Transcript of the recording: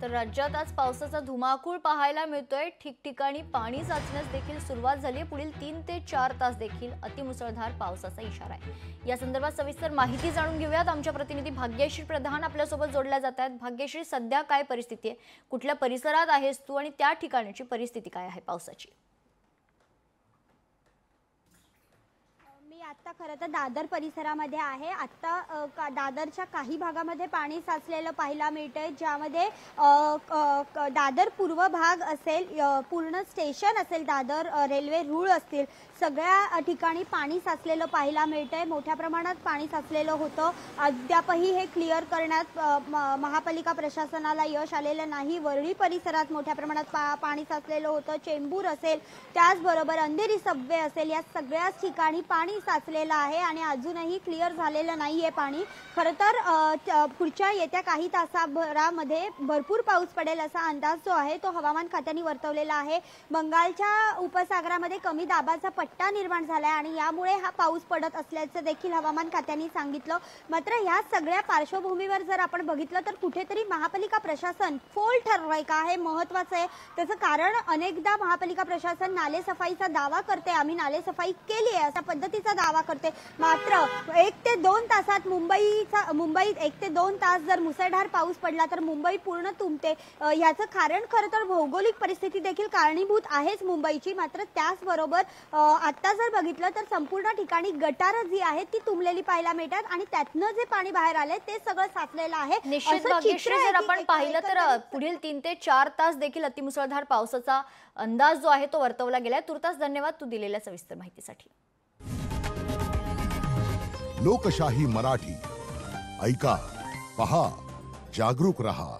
तर राज्यात आज पावसाचा धुमाकूळ पाहायला मिळतोय। ठिकठिकाणी पाणी साचण्यास देखील सुरुवात झाली आहे। पुढील 3 ते 4 तास देखील अतिमुसळधार पावसाचा इशारा आहे। या संदर्भात सविस्तर माहिती जाणून घेऊयात। आमच्या प्रतिनिधी भाग्यश्री प्रधान आपल्या सोबत जोडल्या जात आहेत। भाग्यश्री, सध्या काय परिस्थिती आहे? कुठल्या परिसरात आहेस तू आणि त्या ठिकाणची परिस्थिती काय आहे पावसाची? आता खरं तर दादर परिसरामध्ये आहे। आता दादरच्या काही भागामध्ये पाणी साचलेलं पाहायला मिळतंय, ज्यामध्ये दादर पूर्व भाग असेल, पूर्ण स्टेशन असेल, दादर रेल्वे रूळ असतील, सगळ्या ठिकाणी पाणी साचलेलं पाहायला मिळतंय। मोठ्या प्रमाणात पाणी साचलेलं होतं। अद्यापही हे क्लिअर करण्यात महापालिका प्रशासनाला यश आलेलं नाही। वरळी परिसरात मोठ्या प्रमाणात पाणी साचलेलं होतं। चेंबूर असेल, त्याचबरोबर अंधेरी सबवे असेल, या सगळ्याच ठिकाणी पाणी साचलेलं आहे आणि अजूनही क्लिअर झालेलं नाहीये पाणी। खरं तर पुढच्या येत्या काही तासाभरामध्ये भरपूर पाऊस पडेल असा अंदाज जो आहे तो हवामान खात्याने वर्तवलेला आहे। बंगालच्या उपसागरामध्ये कमी दाबाचा पट्टा निर्माण झालाय आणि यामुळे हा पाऊस पडत असल्याचं देखील हवामान खात्याने सांगितलं। मात्र या सगळ्या पार्श्वभूमीवर जर आपण बघितलं तर कुठेतरी महापालिका प्रशासन फोल ठरलंय का, हे महत्त्वाचं आहे। त्याचं कारण अनेकदा महापालिका प्रशासन नालेसफाईचा दावा करते, आम्ही नालेसफाई केली आहे अशा पद्धतीचा दावा करते, मात्र 1 ते 2 तासात मुंबईत 1 ते 2 तास जर मुसळधार पाऊस पडला तर मुंबई पूर्ण तुंबते। याचं कारण खरं तर भौगोलिक परिस्थिती देखील कारणीभूत आहेच मुंबईची। मात्र त्याचबरोबर आता जर बघितलं तर संपूर्ण ठिकाणी गटार जी आहेत ती तुंबलेली पाहायला मिळतात आणि त्यातनं जे पाणी बाहेर आलंय ते सगळं साचलेलं आहे। निश्चित भाग्यश्री, जर आपण पाहिलं तर पुढील 3 ते 4 तास देखील अतिमुसळधार पावसाचा अंदाज जो आहे तो वर्तवला गेलाय। तुर्तास धन्यवाद तू दिलेल्या सविस्तर माहितीसाठी। लोकशाही मराठी ऐका, पहा, जागरूक रहा।